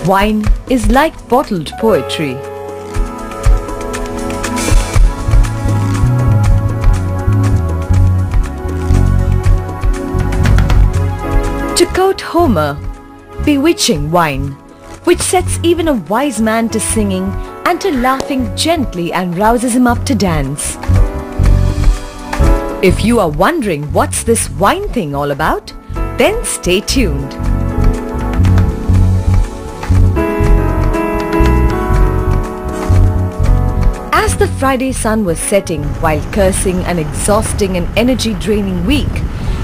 Wine is like bottled poetry. To quote Homer, bewitching wine, which sets even a wise man to singing and to laughing gently and rouses him up to dance. If you are wondering what's this wine thing all about, then stay tuned. As the Friday sun was setting while cursing an exhausting and energy-draining week,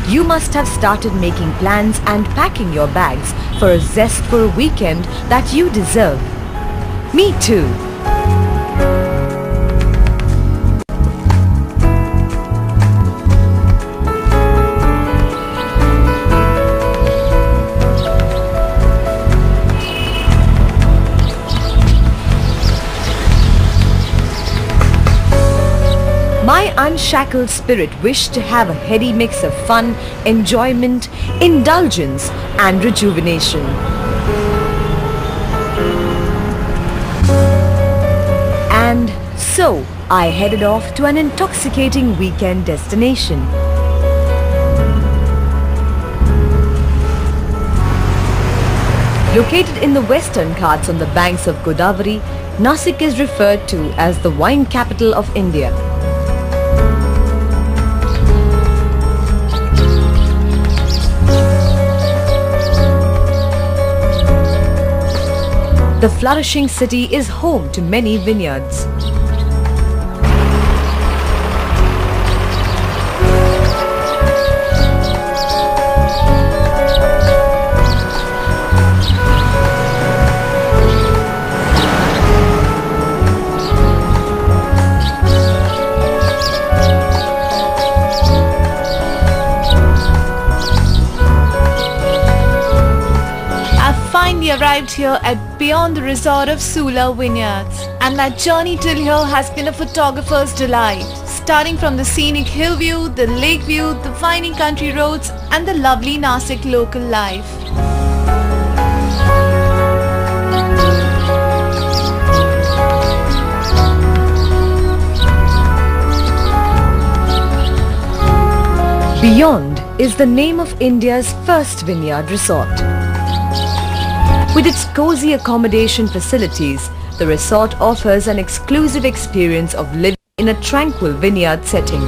you must have started making plans and packing your bags for a zestful weekend that you deserve. Me too. My unshackled spirit wished to have a heady mix of fun, enjoyment, indulgence and rejuvenation. And so I headed off to an intoxicating weekend destination. Located in the western Ghats on the banks of Godavari, Nasik is referred to as the wine capital of India. The flourishing city is home to many vineyards. Arrived here at beyond the resort of Sula Vineyards, and that journey till here has been a photographer's delight, starting from the scenic hill view, the lake view, the winding country roads and the lovely Nasik local life. Beyond is the name of India's first vineyard resort. With its cozy accommodation facilities, the resort offers an exclusive experience of living in a tranquil vineyard setting.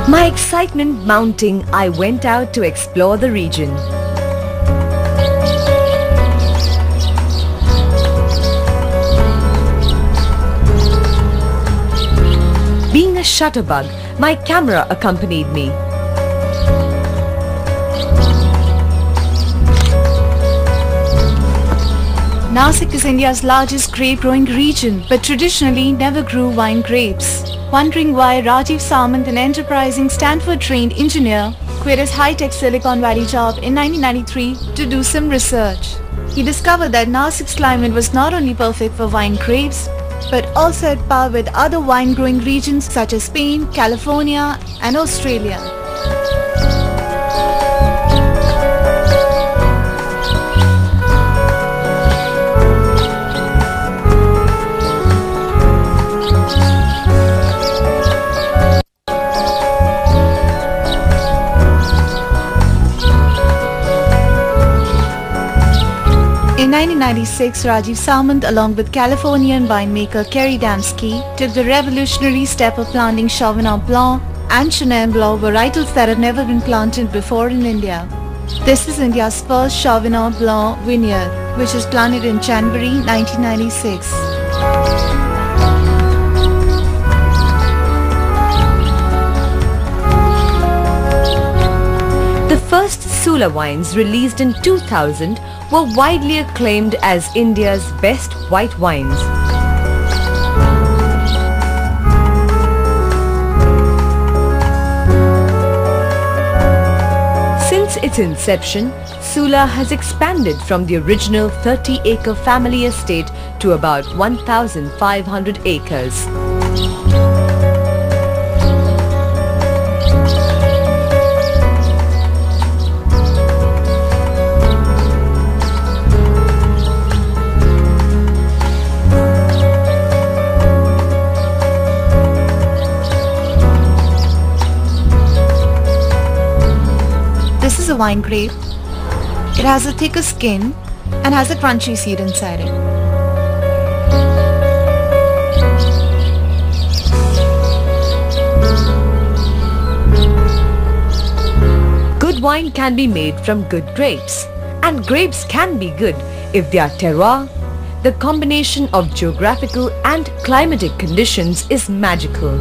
My excitement mounting, I went out to explore the region. Being a shutterbug, my camera accompanied me. Nasik is India's largest grape growing region, but traditionally never grew wine grapes. Wondering why Rajiv Samant, an enterprising Stanford-trained engineer, quit his high-tech Silicon Valley job in 1993 to do some research. He discovered that Nasik's climate was not only perfect for wine grapes, but also at par with other wine-growing regions such as Spain, California and Australia. In 1996, Rajiv Samant, along with Californian winemaker Kerry Damsky, took the revolutionary step of planting Sauvignon Blanc and Chenin Blanc, varietals that had never been planted before in India. This is India's first Sauvignon Blanc vineyard, which was planted in January 1996. The first Sula wines released in 2000 were widely acclaimed as India's best white wines. Since its inception, Sula has expanded from the original 30-acre family estate to about 1,500 acres. a wine grape. It has a thicker skin and has a crunchy seed inside it. Good wine can be made from good grapes, and grapes can be good if they are terroir. The combination of geographical and climatic conditions is magical.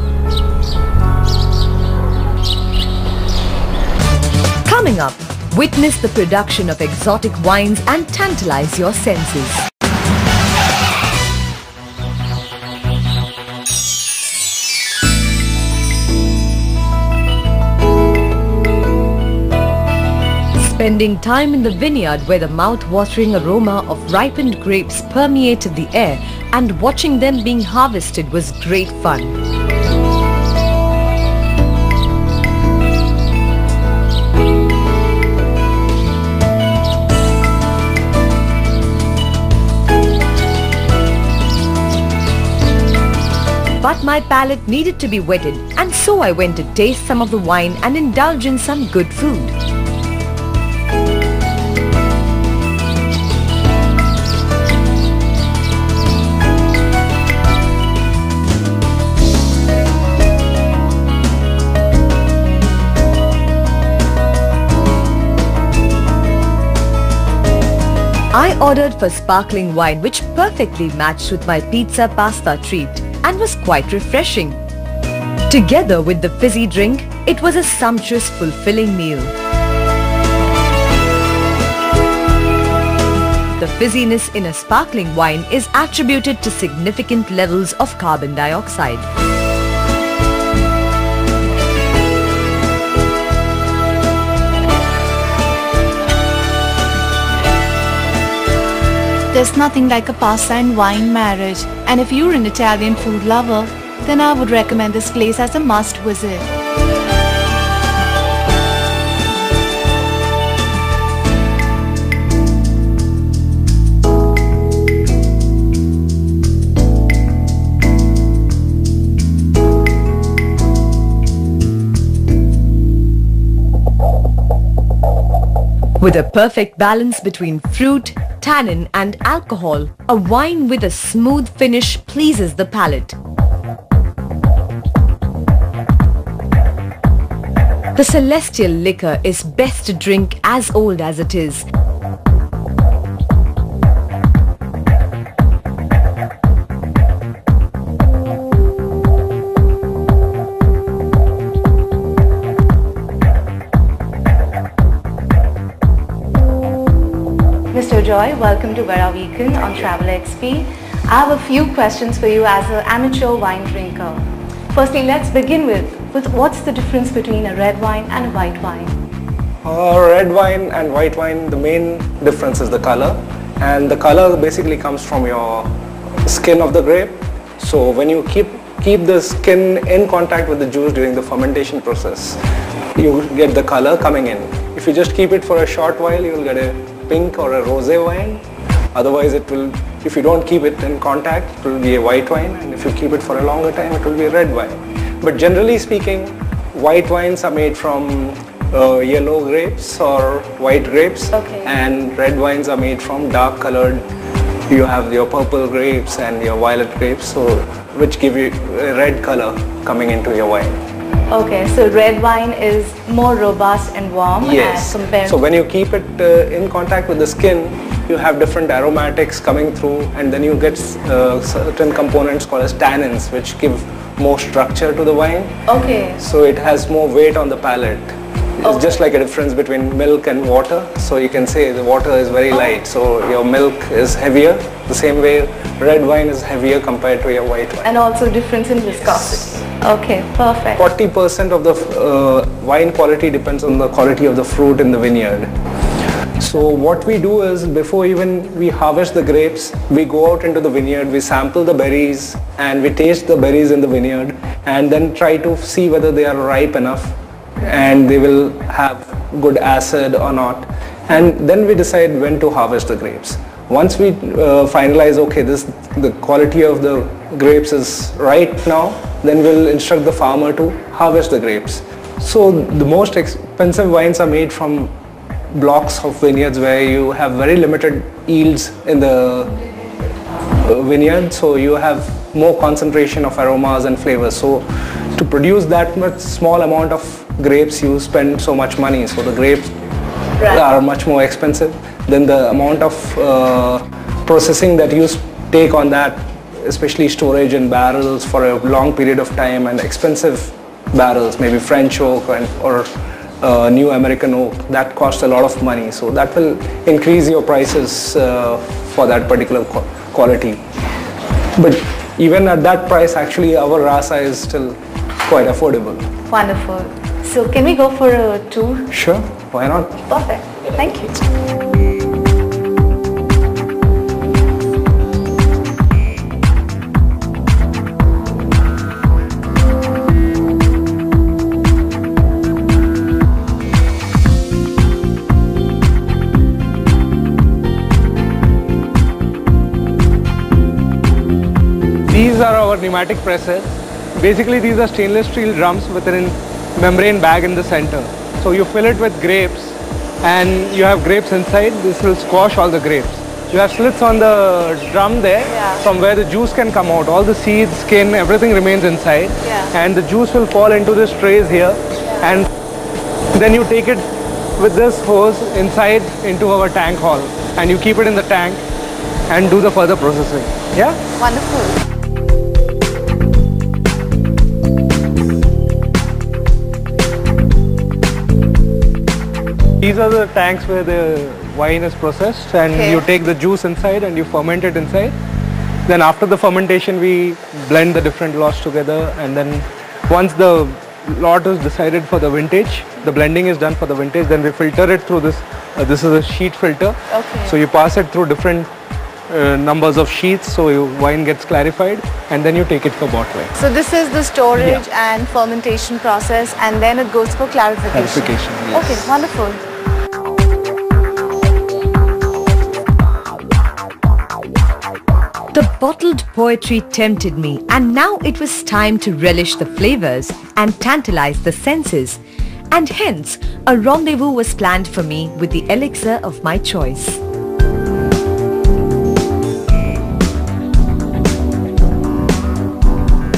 Coming up, witness the production of exotic wines and tantalize your senses. Spending time in the vineyard where the mouth-watering aroma of ripened grapes permeated the air and watching them being harvested was great fun. But my palate needed to be wetted, and so I went to taste some of the wine and indulge in some good food. I ordered for sparkling wine which perfectly matched with my pizza pasta treat and was quite refreshing. Together with the fizzy drink, it was a sumptuous, fulfilling meal. The fizziness in a sparkling wine is attributed to significant levels of carbon dioxide. There's nothing like a pasta and wine marriage, and if you're an Italian food lover, then I would recommend this place as a must visit. With a perfect balance between fruit, tannin and alcohol, a wine with a smooth finish pleases the palate. The celestial liquor is best to drink as old as it is. Mr. Joy, welcome to Bada Weekend on Travel XP. I have a few questions for you as an amateur wine drinker. Firstly, let's begin with what's the difference between a red wine and a white wine? Red wine and white wine, the main difference is the color, and the color basically comes from your skin of the grape. So when you keep the skin in contact with the juice during the fermentation process, you get the color coming in. If you just keep it for a short while, you will get a pink or a rosé wine. Otherwise it will, if you don't keep it in contact, it will be a white wine, and if you keep it for a longer time, it will be a red wine. But generally speaking, white wines are made from yellow grapes or white grapes, and red wines are made from dark colored. You have your purple grapes and your violet grapes, so which give you a red color coming into your wine. Okay, so red wine is more robust and warm. Yes. Compared so when you keep it in contact with the skin, you have different aromatics coming through, and then you get certain components called as tannins, which give more structure to the wine. Okay. So it has more weight on the palate. It's just like a difference between milk and water. So you can say the water is very light, so your milk is heavier. The same way red wine is heavier compared to your white wine. And also difference in viscosity. Okay, perfect. 40% of the wine quality depends on the quality of the fruit in the vineyard. So what we do is, before even we harvest the grapes, we go out into the vineyard, we sample the berries and we taste the berries in the vineyard, and then try to see whether they are ripe enough and they will have good acid or not, and then we decide when to harvest the grapes. Once we finalize, okay, the quality of the grapes is right now, then we'll instruct the farmer to harvest the grapes. So the most expensive wines are made from blocks of vineyards where you have very limited yields in the vineyard, so you have more concentration of aromas and flavors. So to produce that much small amount of grapes, you spend so much money. So the grapes are much more expensive than the amount of processing that you take on that, especially storage in barrels for a long period of time, and expensive barrels, maybe French oak or new American oak, that costs a lot of money. So that will increase your prices for that particular quality. But even at that price, actually our Rasa is still quite affordable. Wonderful. So can we go for a tour? Sure, why not? Perfect. Thank you. These are our pneumatic presses. Basically these are stainless steel drums with a membrane bag in the center. So you fill it with grapes and you have grapes inside. This will squash all the grapes. You have slits on the drum there from where the juice can come out. All the seeds, skin, everything remains inside. And the juice will fall into these trays here. And then you take it with this hose inside into our tank hall. And you keep it in the tank and do the further processing. Yeah? Wonderful. These are the tanks where the wine is processed, and you take the juice inside and you ferment it inside. Then after the fermentation we blend the different lots together, and then once the lot is decided for the vintage, the blending is done for the vintage, then we filter it through this. This is a sheet filter. So you pass it through different numbers of sheets, so your wine gets clarified, and then you take it for bottling. So this is the storage and fermentation process, and then it goes for clarification. Yes. Okay, wonderful. The bottled poetry tempted me, and now it was time to relish the flavors and tantalize the senses. And hence, a rendezvous was planned for me with the elixir of my choice.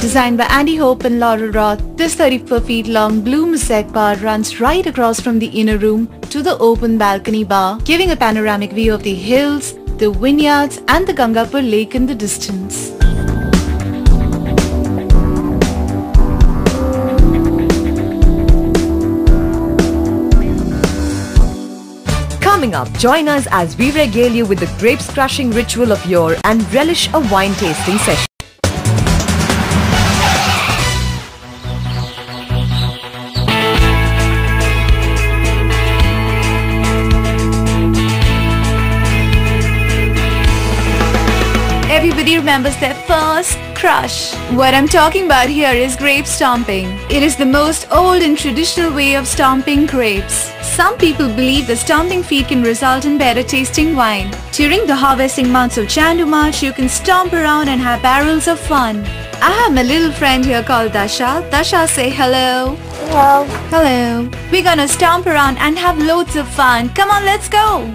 Designed by Andy Hope and Laura Roth, this 34 feet long blue mosaic bar runs right across from the inner room to the open balcony bar, giving a panoramic view of the hills, the vineyards and the Gangapur lake in the distance. Coming up, join us as we regale you with the grapes crushing ritual of yore and relish a wine tasting session. Everybody remembers their first crush. What I'm talking about here is grape stomping. It is the most old and traditional way of stomping grapes. Some people believe the stomping feat can result in better tasting wine. During the harvesting months of Jan to March, you can stomp around and have barrels of fun. I have my little friend here called Dasha. Dasha, say hello. Hello. Hello. We're gonna stomp around and have loads of fun. Come on, let's go.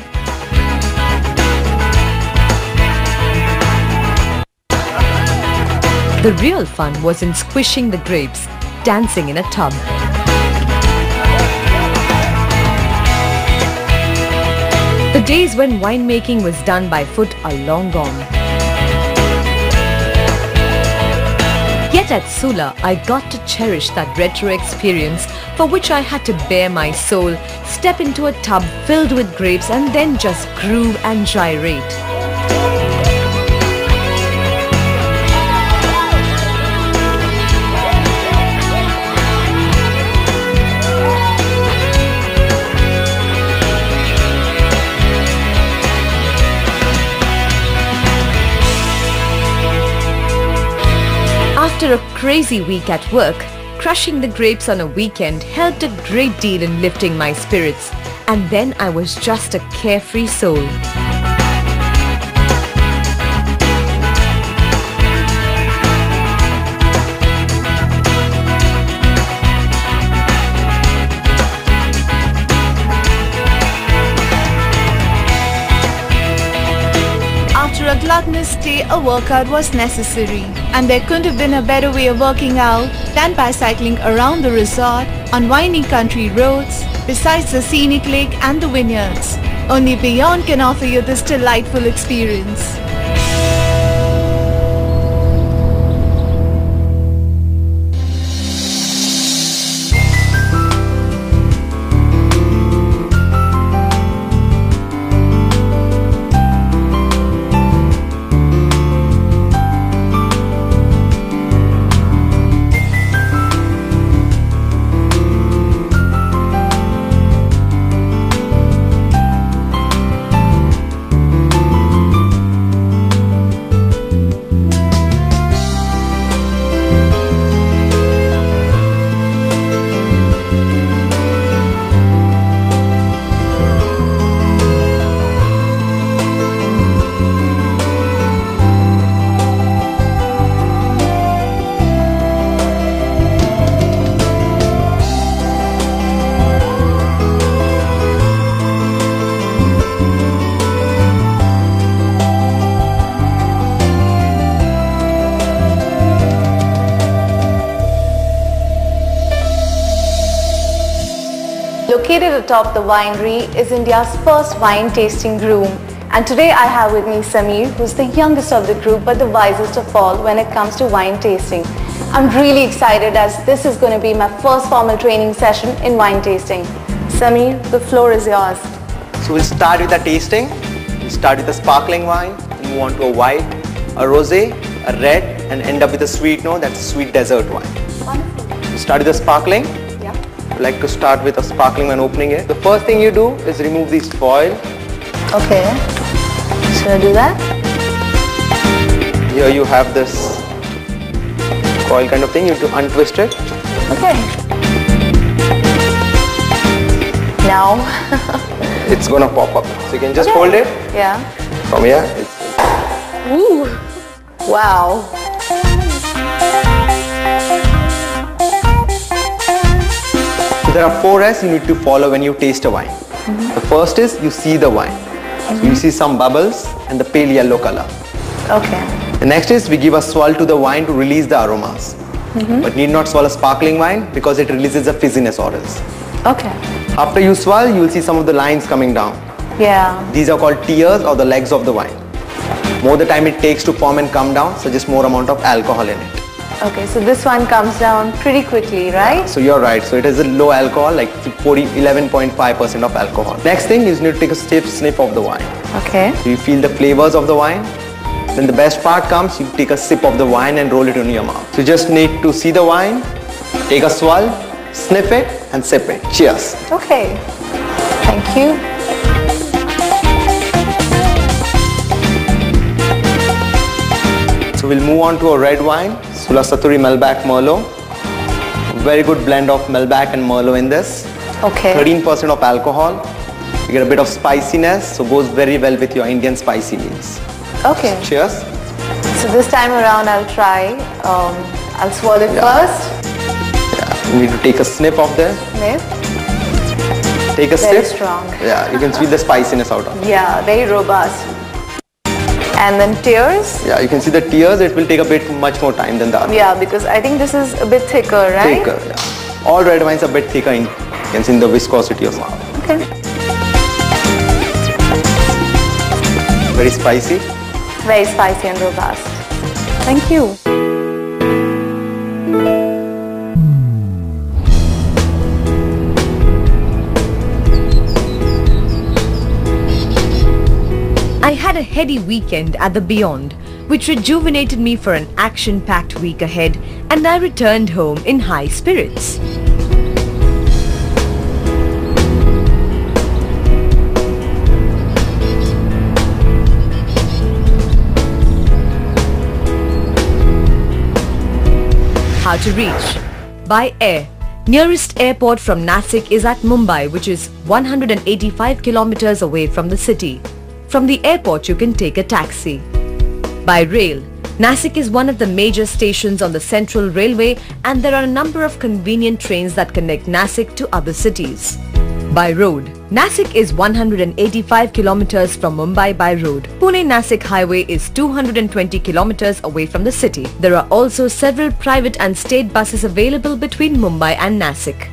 The real fun was in squishing the grapes, dancing in a tub. The days when winemaking was done by foot are long gone. Yet at Sula, I got to cherish that retro experience for which I had to bare my soul, step into a tub filled with grapes and then just groove and gyrate. After a crazy week at work, crushing the grapes on a weekend helped a great deal in lifting my spirits, and then I was just a carefree soul. after a gluttonous day, a workout was necessary. And there couldn't have been a better way of working out than by cycling around the resort on winding country roads, besides the scenic lake and the vineyards. Only Beyond can offer you this delightful experience. Located atop the winery is India's first wine tasting room, and today I have with me Sameer, who's the youngest of the group but the wisest of all when it comes to wine tasting. I'm really excited as this is going to be my first formal training session in wine tasting. Sameer, the floor is yours. So we'll start with the tasting. We'll start with a sparkling wine, move on to a white, a rosé, a red, and end up with a sweet note, that's a sweet dessert wine. Wonderful. We'll start with the sparkling. Yeah. I like to start with a sparkling when opening it. The first thing you do is remove this foil. Okay. Should I do that? Here you have this coil kind of thing. You have to untwist it. Okay. Now. It's gonna pop up. So you can just hold it Yeah. from here. Ooh. Wow. So there are 4 S's you need to follow when you taste a wine. The first is you see the wine. So you see some bubbles and the pale yellow color. Okay. The next is we give a swirl to the wine to release the aromas. But need not swirl a sparkling wine because it releases the fizziness or else. Okay. After you swirl, you will see some of the lines coming down. Yeah. These are called tears or the legs of the wine. More the time it takes to form and come down, suggests more amount of alcohol in it. Okay, so this one comes down pretty quickly, right? So you're right. So it is a low alcohol, like 11.5% of alcohol. Next thing is you need to take a stiff sniff of the wine. Okay. So you feel the flavors of the wine. Then the best part comes, you take a sip of the wine and roll it in your mouth. So you just need to see the wine, take a swirl, sniff it and sip it. Cheers. Okay. Thank you. So we'll move on to a red wine, Sula Saturi Malbec Merlot. Very good blend of Malbec and Merlot in this. Okay. 13% of alcohol. You get a bit of spiciness, so goes very well with your Indian spicy meals. Okay. Cheers. So this time around I'll try. I'll swirl it first. Yeah. You need to take a sniff of this. Sniff. Take a Very sip. strong. Yeah, you can feel the spiciness out of it. Yeah, very robust. And then tears. Yeah, you can see the tears. It will take a bit much more time than the other. Yeah, because I think this is a bit thicker, right? Thicker, yeah. All red wines are a bit thicker in, you can see in the viscosity of sound. Okay. Very spicy. Very spicy and robust. Thank you. I had a heady weekend at the Beyond, which rejuvenated me for an action-packed week ahead, and I returned home in high spirits. How to reach? By air. Nearest airport from Nasik is at Mumbai, which is 185 kilometers away from the city. From the airport you can take a taxi. By rail, Nasik is one of the major stations on the Central Railway, and there are a number of convenient trains that connect Nasik to other cities. By road, Nasik is 185 kilometers from Mumbai by road. Pune-Nasik highway is 220 kilometers away from the city. There are also several private and state buses available between Mumbai and Nasik.